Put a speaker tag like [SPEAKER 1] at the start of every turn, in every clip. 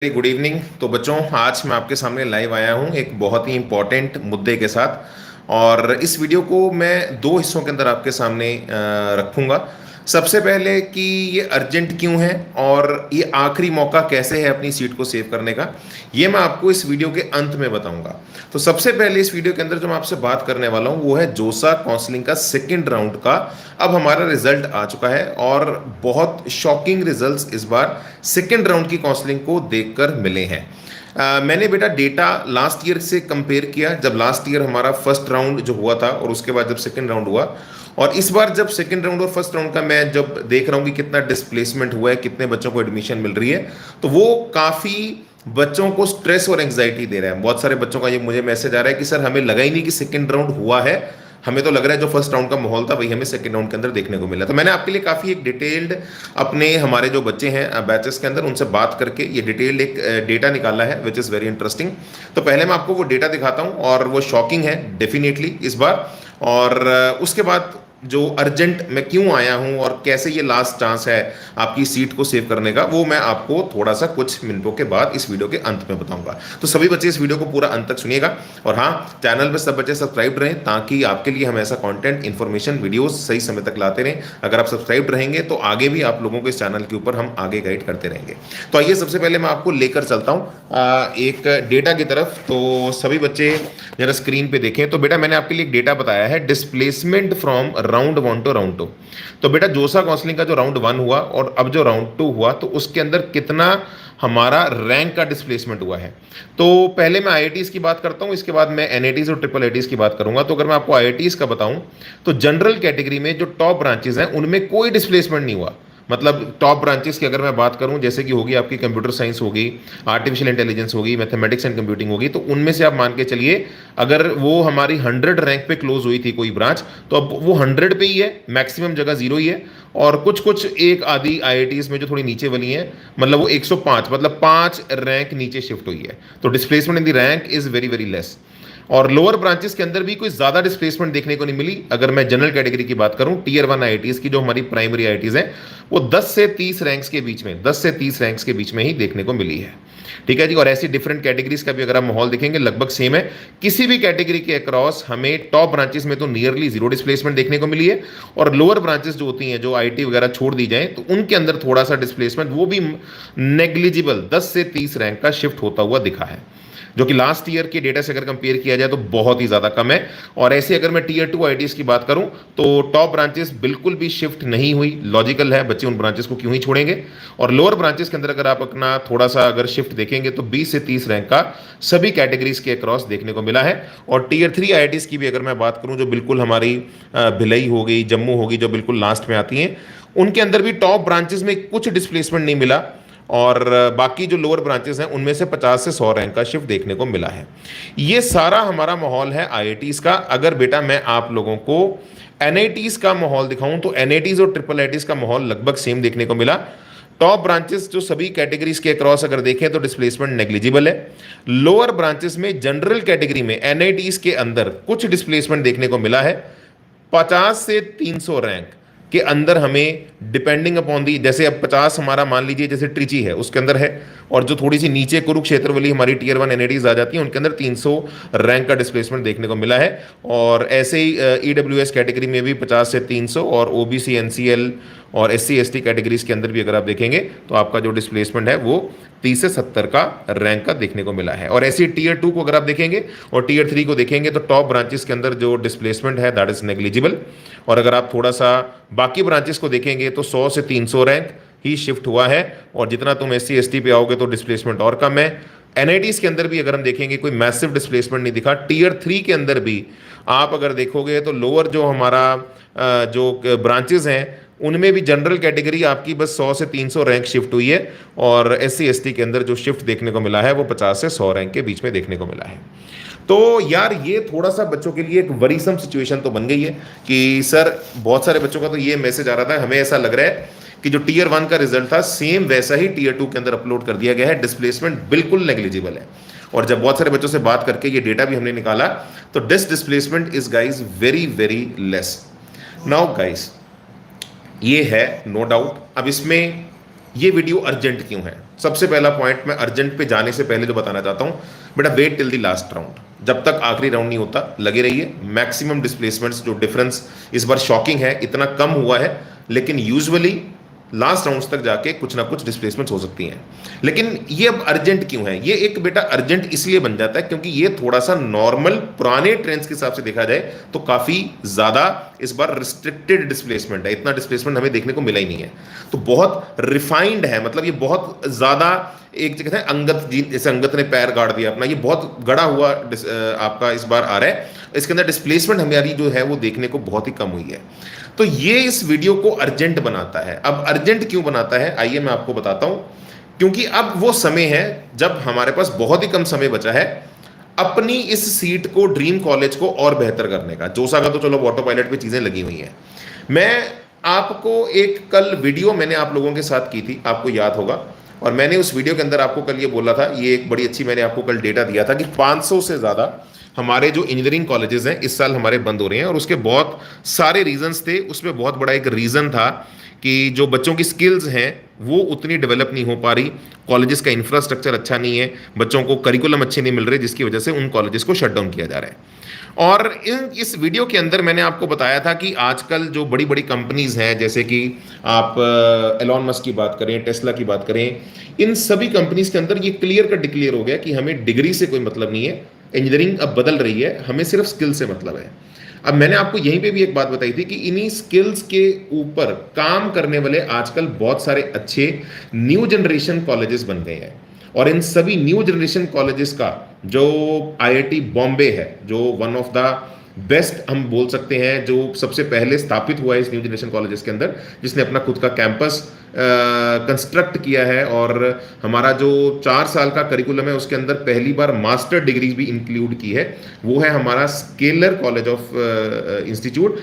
[SPEAKER 1] Good evening. तो बच्चों, आज मैं आपके सामने लाइव आया हूं एक बहुत ही इंपॉर्टेंट मुद्दे के साथ। और इस वीडियो को मैं दो हिस्सों के अंदर आपके सामने रखूंगा। सबसे पहले कि ये अर्जेंट क्यों है और ये आखिरी मौका कैसे है अपनी सीट को सेव करने का, ये मैं आपको इस वीडियो के अंत में बताऊंगा। तो सबसे पहले इस वीडियो के अंदर जो मैं आपसे बात करने वाला हूं वो है जोसा काउंसलिंग का सेकेंड राउंड का। अब हमारा रिजल्ट आ चुका है और बहुत शॉकिंग रिजल्ट्स इस बार सेकेंड राउंड की काउंसलिंग को देखकर मिले हैं। मैंने बेटा डेटा लास्ट ईयर से कंपेयर किया, जब लास्ट ईयर हमारा फर्स्ट राउंड जो हुआ था और उसके बाद जब सेकेंड राउंड हुआ, और इस बार जब सेकेंड राउंड और फर्स्ट राउंड का मैं जब देख रहा हूँ कि कितना डिस्प्लेसमेंट हुआ है, कितने बच्चों को एडमिशन मिल रही है, तो वो काफ़ी बच्चों को स्ट्रेस और एंग्जाइटी दे रहा है। बहुत सारे बच्चों का ये मुझे मैसेज आ रहा है कि सर हमें लगा ही नहीं कि सेकेंड राउंड हुआ है, हमें तो लग रहा है जो फर्स्ट राउंड का माहौल था वही हमें सेकंड राउंड के अंदर देखने को मिला। तो मैंने आपके लिए काफ़ी एक डिटेल्ड अपने हमारे जो बच्चे हैं बैचेस के अंदर उनसे बात करके ये डिटेल्ड एक डेटा निकाला है विच इज़ वेरी इंटरेस्टिंग। तो पहले मैं आपको वो डेटा दिखाता हूँ और वो शॉकिंग है डेफिनेटली इस बार। और उसके बाद जो अर्जेंट मैं क्यों आया हूं और कैसे ये लास्ट चांस है आपकी सीट को सेव करने का, वो मैं आपको थोड़ा सा कुछ मिनटों के बाद इस वीडियो के अंत में बताऊंगा। तो सभी बच्चे इस वीडियो को पूरा अंत तक सुनिएगा। और हाँ, चैनल पे सब बच्चे सब्सक्राइब रहें ताकि आपके लिए हम ऐसा कंटेंट इन्फॉर्मेशन वीडियोस सही समय तक लाते रहें। अगर आप सब्सक्राइब रहेंगे तो आगे भी आप लोगों को इस चैनल के ऊपर हम आगे गाइड करते रहेंगे। तो आइए सबसे पहले मैं आपको लेकर चलता हूँ एक डेटा की तरफ। तो सभी बच्चे जरा स्क्रीन पे देखें। तो बेटा मैंने आपके लिए एक डेटा बताया है, displacement from round one two round to. तो बेटा जोसा काउंसलिंग का जो राउंड वन हुआ और अब जो राउंड टू हुआ, तो उसके अंदर कितना हमारा रैंक का डिस्प्लेसमेंट हुआ है। तो पहले मैं आईआईटीज की बात करता हूं, इसके बाद मैं एनआईटीज और ट्रिपल आईटीज की बात करूंगा। तो अगर मैं आपको आईआईटीज का बताऊं तो जनरल कैटेगरी में जो टॉप ब्रांचेस हैं उनमें कोई डिस्प्लेसमेंट नहीं हुआ। मतलब टॉप ब्रांचेस की अगर मैं बात करूं, जैसे कि होगी आपकी कंप्यूटर साइंस होगी, आर्टिफिशियल इंटेलिजेंस होगी, मैथमेटिक्स एंड कंप्यूटिंग होगी, तो उनमें से आप मान के चलिए अगर वो हमारी 100 रैंक पे क्लोज हुई थी कोई ब्रांच, तो अब वो 100 पे ही है, मैक्सिमम जगह जीरो ही है। और कुछ कुछ एक आधी आईआईटीज में जो थोड़ी नीचे वाली है, मतलब वो 105, मतलब 5 रैंक नीचे शिफ्ट हुई है। तो displacement in the rank is very very less. और लोअर ब्रांचेस के अंदर भी कोई ज्यादा डिस्प्लेसमेंट देखने को नहीं मिली। अगर मैं जनरल कैटेगरी की बात करूं, टीयर 1 आईआईटीज की जो हमारी प्राइमरी आईआईटीज हैं, वो 10 से 30 रैंक्स के बीच में, 10 से 30 रैंक्स के बीच में ही देखने को मिली है। ठीक है जी। और ऐसी डिफरेंट कैटेगरीज का भी अगर आप माहौल देखेंगे लगभग सेम है। किसी भी कैटेगरी के अक्रॉस हमें टॉप ब्रांचेस में तो नियरली जीरो डिस्प्लेसमेंट देखने को मिली है, और लोअर ब्रांचेस जो होती हैं, जो आईटी वगैरह छोड़ दी जाए, तो उनके अंदर थोड़ा सा डिस्प्लेसमेंट, वो भी नेग्लिजिबल 10 से 30 रैंक का शिफ्ट होता हुआ दिखा है, जो कि लास्ट ईयर के डेटा से अगर कंपेयर किया जाए तो बहुत ही ज्यादा कम है। और ऐसे अगर मैं टीयर 2 आईटीज की बात करूं तो टॉप ब्रांचेस बिल्कुल भी शिफ्ट नहीं हुई। लॉजिकल है, बच्चे उन ब्रांचेस को क्यों ही छोड़ेंगे। और लोअर ब्रांचेस के अंदर अगर आप अपना थोड़ा सा अगर शिफ्ट देखेंगे तो 20 से 30 रैंक का सभी कैटेगरीज के अक्रॉस देखने को मिला है। और टीयर 3 आईआईटीज की भी अगर मैं बात करूं, जो बिल्कुल हमारी भिलई हो गई, जम्मू होगी, जो बिल्कुल लास्ट में आती हैं, उनके अंदर भी टॉप ब्रांचेस में कुछ डिस्प्लेसमेंट नहीं मिला। और बाकी जो लोअर ब्रांचेस हैं उनमें से 50 से 100 रैंक का शिफ्ट देखने को मिला है। ये सारा हमारा माहौल है आईआईटीज का। अगर बेटा मैं आप लोगों को एनआईटीज का माहौल दिखाऊं तो एनआईटीज और ट्रिपल आईटीज का माहौल लगभग सेम देखने को मिला। टॉप ब्रांचेस जो सभी कैटेगरीज के अक्रॉस अगर देखें तो डिस्प्लेसमेंट नेग्लिजिबल है। लोअर ब्रांचेस में जनरल कैटेगरी में एनआईटीज के अंदर कुछ डिस्प्लेसमेंट देखने को मिला है। 50 से 300 रैंक के अंदर हमें डिपेंडिंग अपॉन दी, जैसे अब 50 हमारा मान लीजिए जैसे ट्रिची है उसके अंदर है, और जो थोड़ी सी नीचे कुरुक्षेत्र वाली हमारी टीयर 1 एनआईटीज आ जाती है उनके अंदर 300 रैंक का डिस्प्लेसमेंट देखने को मिला है। और ऐसे ही ईडब्ल्यूएस कैटेगरी में भी 50 से 300, और ओबीसी एनसीएल और एससी एसटी कैटेगरीज के अंदर भी अगर आप देखेंगे तो आपका जो डिस्प्लेसमेंट है वो 30 से 70 का रैंक का देखने को मिला है। और ऐसे टीयर 2 को अगर आप देखेंगे और टीयर 3 को देखेंगे तो टॉप ब्रांचेस के अंदर जो डिस्प्लेसमेंट है दैट इज नेग्लिजिबल। और अगर आप थोड़ा सा बाकी ब्रांचेस को देखेंगे तो 100 से 300 रैंक ही शिफ्ट हुआ है। और जितना तुम एससी एसटी पे आओगे तो डिस्प्लेसमेंट और कम है। एनआईटीज के अंदर भी अगर हम देखेंगे कोई मैसिव डिस्प्लेसमेंट नहीं दिखा। टीयर 3 के अंदर भी आप अगर देखोगे तो लोअर जो हमारा जो ब्रांचेस हैं उनमें भी जनरल कैटेगरी आपकी बस 100 से 300 रैंक शिफ्ट हुई है। और एससी एसटी के अंदर जो शिफ्ट देखने को मिला है वो 50 से 100 रैंक के बीच में देखने को मिला है। तो यार ये थोड़ा सा बच्चों के लिए एक वरीसम सिचुएशन तो बन गई है कि सर, बहुत सारे बच्चों का तो ये मैसेज आ रहा था, हमें ऐसा लग रहा है कि जो टीयर 1 का रिजल्ट था सेम वैसा ही टीयर 2 के अंदर अपलोड कर दिया गया है, डिस्प्लेसमेंट बिल्कुल नेग्लिजिबल है। और जब बहुत सारे बच्चों से बात करके ये डेटा भी हमने निकाला तो displacement is guys very very less. Now guys ये है नो डाउट। अब इसमें ये वीडियो अर्जेंट क्यों है? सबसे पहला पॉइंट मैं अर्जेंट पे जाने से पहले जो बताना चाहता हूं, बेटा wait till the last round. जब तक आखिरी राउंड नहीं होता लगे रहिए। मैक्सिमम डिस्प्लेसमेंट्स जो डिफरेंस इस बार शॉकिंग है, इतना कम हुआ है, लेकिन यूजुअली लास्ट राउंड्स तक जाके कुछ ना कुछ डिस्प्लेसमेंट्स हो सकती हैं। लेकिन ये अब अर्जेंट क्यों है? ये एक बेटा अर्जेंट इसलिए बन जाता है क्योंकि ये थोड़ा सा नॉर्मल पुराने ट्रेंड्स के हिसाब से देखा जाए तो काफी ज्यादा इस बार रिस्ट्रिक्टेड डिस्प्लेसमेंट है। इतना डिस्प्लेसमेंट हमें देखने को मिला ही नहीं है, तो बहुत रिफाइंड है। मतलब ये बहुत ज्यादा एक जगह है अंगत जी, जैसे अंगत ने पैर गाड़ दिया अपना, ये बहुत गड़ा हुआ आपका इस बार आ रहा है। इसके अंदर डिस्प्लेसमेंट हमारी जो है वो देखने को बहुत ही कम हुई है। तो ये इस वीडियो को अर्जेंट बनाता है। अब अर्जेंट क्यों बनाता है, आइए मैं आपको बताता हूं। क्योंकि अब वो समय है जब हमारे पास बहुत ही कम समय बचा है अपनी इस सीट को, ड्रीम कॉलेज को और बेहतर करने का। जोसा का तो चलो ऑटो पायलट पे चीजें लगी हुई हैं। मैं आपको एक कल वीडियो मैंने आप लोगों के साथ की थी, आपको याद होगा, और मैंने उस वीडियो के अंदर आपको कल ये बोला था, ये एक बड़ी अच्छी मैंने आपको कल डेटा दिया था कि 500 से ज़्यादा हमारे जो इंजीनियरिंग कॉलेजेस हैं इस साल हमारे बंद हो रहे हैं। और उसके बहुत सारे रीजंस थे। उसमें बहुत बड़ा एक रीज़न था कि जो बच्चों की स्किल्स हैं वो उतनी डेवलप नहीं हो पा रही, कॉलेजेस का इंफ्रास्ट्रक्चर अच्छा नहीं है, बच्चों को करिकुलम अच्छे नहीं मिल रहे, जिसकी वजह से उन कॉलेजेस को शट डाउन किया जा रहा है। और इस वीडियो के अंदर मैंने आपको बताया था कि आजकल जो बड़ी बड़ी कंपनीज हैं, जैसे कि आप एलॉन मस्क की बात करें, टेस्ला की बात करें, इन सभी कंपनीज के अंदर ये क्लियर कट डिक्लेयर हो गया कि हमें डिग्री से कोई मतलब नहीं है, इंजीनियरिंग अब बदल रही है, हमें सिर्फ स्किल से मतलब है। अब मैंने आपको यहीं पे भी एक बात बताई थी कि इन्हीं स्किल्स के ऊपर काम करने वाले आजकल बहुत सारे अच्छे न्यू जनरेशन कॉलेजेस बन गए हैं। और इन सभी न्यू जनरेशन कॉलेजेस का जो आईआईटी बॉम्बे है, जो वन ऑफ द बेस्ट हम बोल सकते हैं, जो सबसे पहले स्थापित हुआ है इस न्यू जनरेशन कॉलेजेस के अंदर, जिसने अपना खुद का कैंपस कंस्ट्रक्ट किया है। और हमारा जो 4 साल का करिकुलम है उसके अंदर पहली बार मास्टर डिग्रीज भी इंक्लूड की है, वो है हमारा scalar college of institute,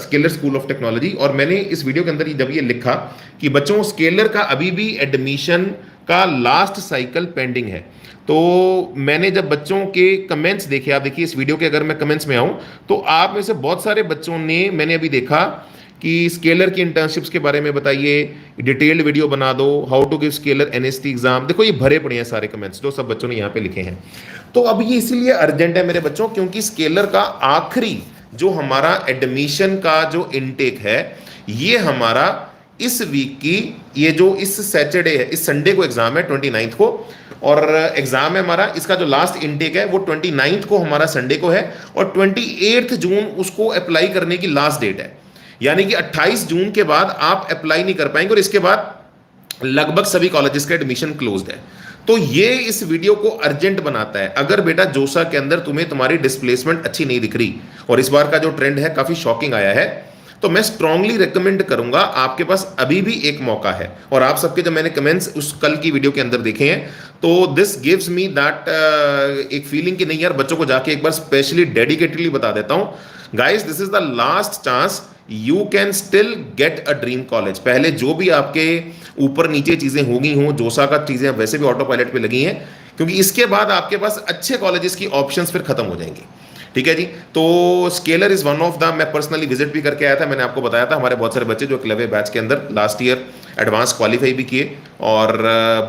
[SPEAKER 1] scalar school of technology. और मैंने इस वीडियो के अंदर जब ये लिखा कि बच्चों स्केलर का अभी भी एडमिशन का लास्ट साइकिल पेंडिंग है, तो मैंने जब बच्चों के कमेंट्स देखे, आप देखिए इस वीडियो के अगर मैं कमेंट्स में आऊं तो आप में से बहुत सारे बच्चों ने, मैंने अभी देखा कि स्केलर की इंटर्नशिप्स के बारे में बताइए, डिटेल्ड वीडियो बना दो, how to give Scaler NST exam, देखो ये भरे पड़े हैं सारे कमेंट्स जो सब बच्चों ने यहाँ पे लिखे हैं। तो अब ये इसीलिए अर्जेंट है मेरे बच्चों, क्योंकि स्केलर का आखिरी जो हमारा एडमिशन का जो इनटेक है, ये हमारा इस वीक की, ये जो इस सैटरडे है, इस संडे को एग्जाम है 29 को, और एग्जाम है हमारा, इसका जो लास्ट इनटेक है वो 29 को हमारा संडे को है, और 28 जून उसको अप्लाई करने की लास्ट डेट है। यानी कि 28 जून के बाद आप अप्लाई नहीं कर पाएंगे, और इसके बाद लगभग सभी कॉलेजेस का एडमिशन क्लोज्ड है। तो ये इस वीडियो को अर्जेंट बनाता है। अगर बेटा जोसा के अंदर तुम्हें तुम्हारी डिस्प्लेसमेंट अच्छी नहीं दिख रही, और इस बार का जो ट्रेंड है काफी शॉकिंग आया है, तो मैं स्ट्रांगली रेकमेंड करूंगा, आपके पास अभी भी एक मौका है। और आप सबके जब मैंने कमेंट्स उस कल की वीडियो के अंदर देखे हैं, तो दिस गिव्स मी दैट एक फीलिंग कि नहीं यार, बच्चों को जाके एक बार स्पेशली डेडिकेटेडली बता देता हूं, guys this is the last chance, you can still get a dream college. पहले जो भी आपके ऊपर नीचे चीजें होगी हों, जोसा का चीजें वैसे भी ऑटो पायलट पे लगी हैं, क्योंकि इसके बाद आपके पास अच्छे कॉलेजेस की ऑप्शंस फिर खत्म हो जाएंगी। ठीक है जी। तो scalar is one of the, मैं पर्सनली विजिट भी करके आया था, मैंने आपको बताया था हमारे बहुत सारे बच्चे जो एकलव्य बैच के अंदर लास्ट ईयर एडवांस क्वालिफाई भी किए, और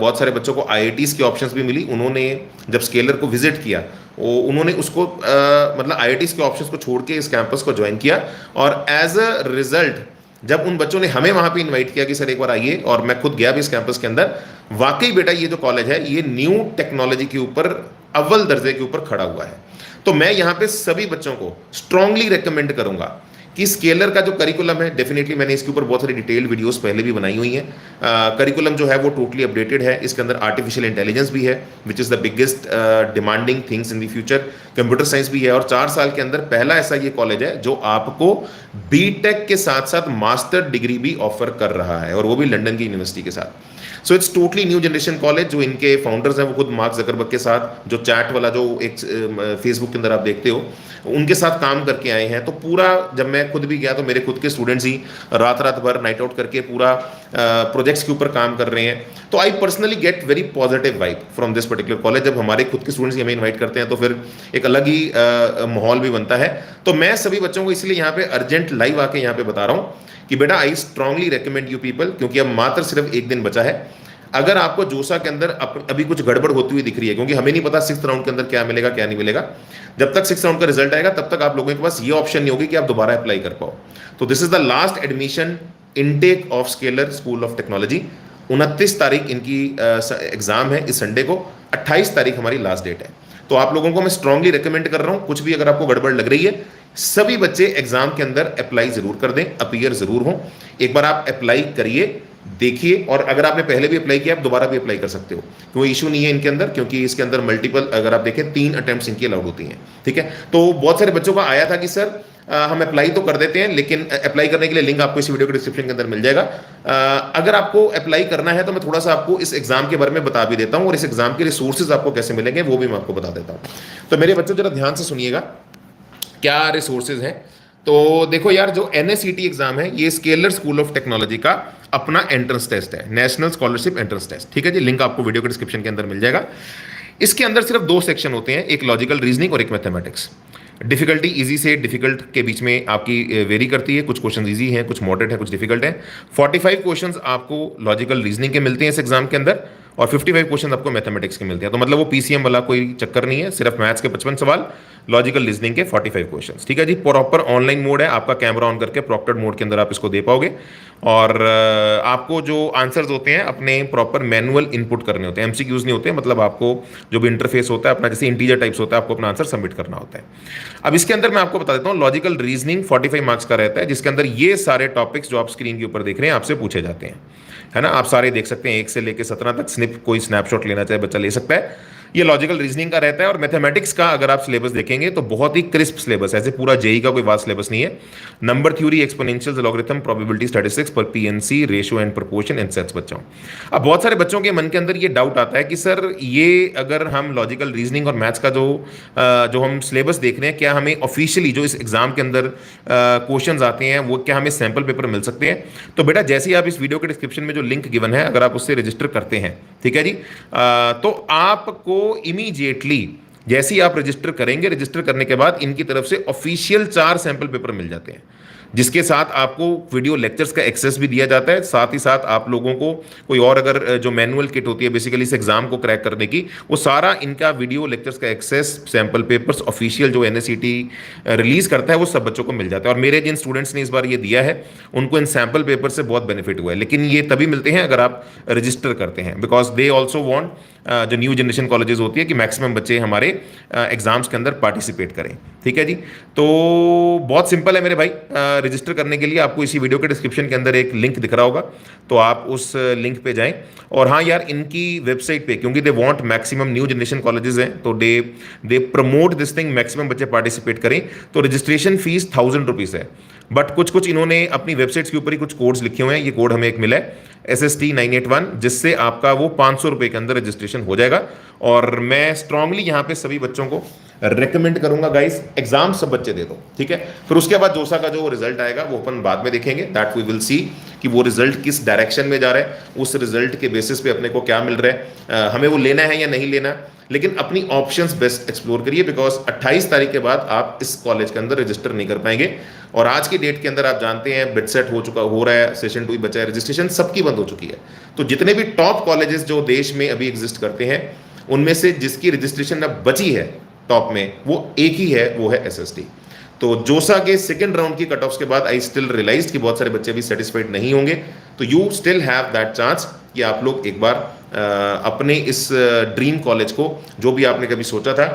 [SPEAKER 1] बहुत सारे बच्चों को आईआईटीज की ऑप्शंस भी मिली। उन्होंने जब स्केलर को विजिट किया, वो उन्होंने उसको मतलब आईआईटीज के ऑप्शंस को छोड़ के इस कैंपस को ज्वाइन किया, और एज अ रिजल्ट जब उन बच्चों ने हमें वहां पे इनवाइट किया कि सर एक बार आइए, और मैं खुद गया भी इस कैंपस के अंदर, वाकई बेटा ये जो कॉलेज है ये न्यू टेक्नोलॉजी के ऊपर अव्वल दर्जे के ऊपर खड़ा हुआ है। तो मैं यहां पे सभी बच्चों को स्ट्रांगली रेकमेंड करूंगा कि स्केलर का जो करिकुलम है, डेफिनेटली मैंने इसके ऊपर बहुत सारी डिटेल्ड वीडियोस पहले भी बनाई हुई हैं। करिकुलम जो है वो टोटली अपडेटेड है, इसके अंदर आर्टिफिशियल इंटेलिजेंस भी है, which is the biggest demanding things in the future, computer science भी है, और 4 साल के अंदर पहला ऐसा ये कॉलेज है जो आपको बीटेक के साथ साथ मास्टर डिग्री भी ऑफर कर रहा है, और वो भी लंदन की यूनिवर्सिटी के साथ। So it's totally new generation college. जो इनके फाउंडर्स हैं वो खुद मार्क जकरबर्ग के साथ, जो चैट वाला जो एक फेसबुक के अंदर आप देखते हो, उनके साथ काम करके आए हैं। तो पूरा, जब मैं खुद भी गया तो मेरे खुद के स्टूडेंट्स ही रात रात भर नाइट आउट करके पूरा प्रोजेक्ट्स के ऊपर काम कर रहे हैं। तो I personally get very positive vibe from this particular college. जब हमारे खुद के स्टूडेंट्स हमें इन्वाइट करते हैं तो फिर एक अलग ही माहौल भी बनता है। तो मैं सभी बच्चों को इसलिए यहाँ पे अर्जेंट लाइव आके यहाँ पे बता रहा हूँ कि बेटा I strongly recommend you people, क्योंकि अब मात्र सिर्फ एक दिन बचा है। अगर आपको जोसा के अंदर अभी कुछ गड़बड़ होती हुई दिख रही है, क्योंकि हमें नहीं पता सिक्स राउंड के अंदर क्या मिलेगा क्या नहीं मिलेगा, जब तक सिक्स राउंड का रिजल्ट आएगा तब तक आप लोगों के पास ये ऑप्शन नहीं होगी कि आप दोबारा अप्लाई कर पाओ। तो this is the last admission intake of scalar school of technology. 29 तारीख इनकी एग्जाम है इस संडे को, 28 तारीख हमारी लास्ट डेट है। तो आप लोगों को मैं स्ट्रांगली रिकमेंड कर रहा हूं, कुछ भी अगर आपको गड़बड़ लग रही है, सभी बच्चे एग्जाम के अंदर अप्लाई जरूर कर दें, अपीयर जरूर हो। एक बार आप अप्लाई करिए, देखिए, और अगर आपने पहले भी अप्लाई किया आप दोबारा भी अप्लाई कर सकते हो, कोई इशू नहीं है इनके अंदर, क्योंकि इसके अंदर मल्टीपल, अगर आप देखें 3 अटेम्प्ट्स इनकी अलाउड होती हैं। ठीक है, तो बहुत सारे बच्चों का आया था कि सर हम अप्लाई तो कर देते हैं, लेकिन अप्लाई करने के लिए लिंक आपको इस वीडियो के डिस्क्रिप्शन के अंदर मिल जाएगा। अगर आपको अप्लाई करना है तो मैं थोड़ा सा आपको इस एग्जाम के बारे में बता भी देता हूं, और इस एग्जाम के रिसोर्सेज आपको कैसे मिलेंगे वो भी मैं आपको बता देता हूं। तो मेरे बच्चों जरा ध्यान से सुनिएगा क्या रिसोर्सेज हैं। तो देखो यार, जो NSET एग्जाम है ये स्केलर स्कूल ऑफ टेक्नोलॉजी का अपना एंट्रेंस टेस्ट है, नेशनल स्कॉलरशिप एंट्रेंस टेस्ट। ठीक है जी, लिंक आपको वीडियो के डिस्क्रिप्शन के अंदर मिल जाएगा। इसके अंदर सिर्फ 2 सेक्शन होते हैं, एक लॉजिकल रीजनिंग और एक मैथमेटिक्स। डिफिकल्टी इजी से डिफिकल्ट के बीच में आपकी वेरी करती है, कुछ क्वेश्चन इजी हैं, कुछ मॉडरेट है, कुछ डिफिकल्ट है। 45 क्वेश्चंस आपको लॉजिकल रीजनिंग के मिलते हैं इस एग्जाम के अंदर, और 55 क्वेश्चन आपको मैथमेटिक्स के मिलते हैं। तो मतलब वो PCM वाला कोई चक्कर नहीं है, सिर्फ मैथ्स के 55 सवाल, लॉजिकल रीजनिंग के 45 क्वेश्चंस। ठीक है जी, प्रॉपर ऑनलाइन मोड है, आपका कैमरा ऑन करके प्रॉक्टेड मोड के अंदर आप इसको दे पाओगे, और आपको जो आंसर्स होते हैं अपने प्रॉपर मैनुअल इनपुट करने होते हैं, MCQs नहीं होते, मतलब आपको जो भी इंटरफेस होता है अपना, जैसे इंटीजर टाइप्स होता है, आपको अपना आंसर सबमिट करना होता है। अब इसके अंदर मैं आपको बता देता हूँ, लॉजिकल रीजनिंग 45 मार्क्स का रहता है, जिसके अंदर ये सारे टॉपिक्स जो आप स्क्रीन के ऊपर देख रहे हैं आपसे पूछे जाते हैं, है ना। आप सारे देख सकते हैं, 1 से लेकर 17 तक, कोई स्नैपशॉट लेना चाहे बच्चा ले सकता है। ये लॉजिकल रीजनिंग का रहता है। और मैथमेटिक्स का अगर आप सिलेबस देखेंगे तो बहुत ही क्रिस्प सिलेबस है, ऐसे पूरा जेई का कोई वास्ट सिलेबस नहीं है। Number theory, एक्सपोनेंशियल्स, logarithm, probability statistics, पर PNC, ratio and proportion and sets बच्चों। अब बहुत सारे बच्चों के मन के अंदर ये डाउट आता है कि सर ये अगर हम लॉजिकल रीजनिंग और मैथ्स का जो हम सिलेबस देख रहे हैं, क्या हमें ऑफिशियली जो इस एग्जाम के अंदर क्वेश्चंस आते हैं वो क्या हमें सैंपल पेपर मिल सकते हैं? तो बेटा जैसे ही आप इस वीडियो के डिस्क्रिप्शन में जो लिंक गिवन है, अगर आप उससे रजिस्टर करते हैं, ठीक है जी, तो आपको इमीडिएटली जैसे ही आप रजिस्टर करेंगे, रजिस्टर करने के बाद इनकी तरफ से ऑफिशियल 4 सैंपल पेपर मिल जाते हैं, जिसके साथ आपको वीडियो लेक्चर्स का एक्सेस भी दिया जाता है। साथ ही साथ आप लोगों को कोई और अगर जो मैनुअल किट होती है बेसिकली इस एग्जाम को क्रैक करने की, वो सारा इनका वीडियो लेक्चर्स का एक्सेस, सैंपल पेपर्स ऑफिशियल जो NSET रिलीज करता है वो सब बच्चों को मिल जाता है। और मेरे जिन स्टूडेंट्स ने इस बार ये दिया है उनको इन सैंपल पेपर से बहुत बेनिफिट हुआ है, लेकिन ये तभी मिलते हैं अगर आप रजिस्टर करते हैं, बिकॉज दे ऑल्सो वॉन्ट, जो न्यू जनरेशन कॉलेजेस होती है, कि मैक्सिमम बच्चे हमारे एग्जाम्स के अंदर पार्टिसिपेट करें। ठीक है जी, तो बहुत सिंपल है मेरे भाई। रजिस्टर करने के लिए आपको इसी वीडियो के डिस्क्रिप्शन के अंदर एक लिंक दिख रहा होगा, तो आप उस लिंक पे जाएं। और हाँ यार, इनकी वेबसाइट पे, क्योंकि they want maximum new generation colleges हैं, तो they promote this thing, maximum बच्चे पार्टिसिपेट करें। तो रजिस्ट्रेशन फीस 1000 रुपीज़ है, बट कुछ इन्होंने अपनी वेबसाइट्स के ऊपर ही कुछ कोड्स लिखे हुए हैं। ये कोड हमें एक मिला है SST 981, जिससे आपका वो 500 रुपये के अंदर रजिस्ट्रेशन हो जाएगा। और मैं स्ट्रांगली यहाँ पे सभी बच्चों को रेकमेंड करूंगा गाइस, एग्जाम सब बच्चे दे दो, ठीक है। फिर उसके बाद जोसा का जो रिजल्ट आएगा वो अपन बाद में देखेंगे, दैट वी विल सी कि वो रिजल्ट किस डायरेक्शन में जा रहा है, उस रिजल्ट के बेसिस पे अपने को क्या मिल रहा है, हमें वो लेना है या नहीं लेना। लेकिन अपनी ऑप्शंस बेस्ट एक्सप्लोर करिए, बिकॉज 28 तारीख के बाद आप इस कॉलेज के अंदर रजिस्टर नहीं कर पाएंगे। और आज की डेट के अंदर आप जानते हैं बिटसेट हो रहा है, सेशन 2 बचा है, रजिस्ट्रेशन सबकी बंद हो चुकी है। तो जितने भी टॉप कॉलेजेस जो देश में अभी एग्जिस्ट करते हैं, उनमें से जिसकी रजिस्ट्रेशन अब बची है टॉप में, वो एक ही है, वो है SST। तो जोसा के सेकंड राउंड की कट ऑफ्स के बाद आई स्टिल रियलाइज कि बहुत सारे बच्चे भी सेटिस्फाइड नहीं होंगे, तो you still have that chance कि आप लोग एक बार अपने इस ड्रीम कॉलेज को, जो भी आपने कभी सोचा था,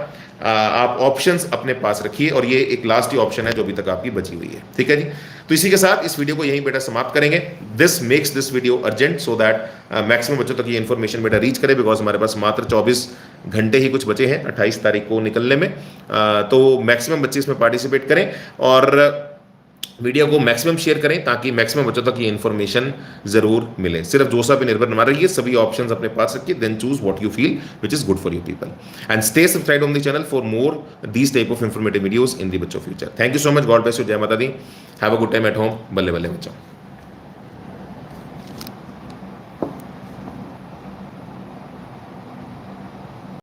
[SPEAKER 1] आप ऑप्शंस अपने पास रखिए, और ये एक लास्ट ही ऑप्शन है जो अभी तक आपकी बची हुई है। ठीक है जी, तो इसी के साथ इस वीडियो को यहीं बेटा समाप्त करेंगे। This makes this video urgent so that maximum बच्चों तक ये इन्फॉर्मेशन बेटा रीच करे, बिकॉज हमारे पास मात्र 24 घंटे ही कुछ बचे हैं 28 तारीख को निकलने में। तो मैक्सिमम बच्चे इसमें पार्टिसिपेट करें और वीडियो को मैक्सिमम शेयर करें, ताकि मैक्सिमम बच्चों तक ये इन्फॉर्मेशन जरूर मिले। सिर्फ जोसा पे निर्भर न रहिए, सभी ऑप्शंस अपने पास रखिए, then choose what you feel which is good for you people, and stay subscribe on the channel for more these type of informative videos in the बच्चों future. Thank you so much, God bless you, जय माता दी, have a good time at home, बल्ले बल्ले बच्चों।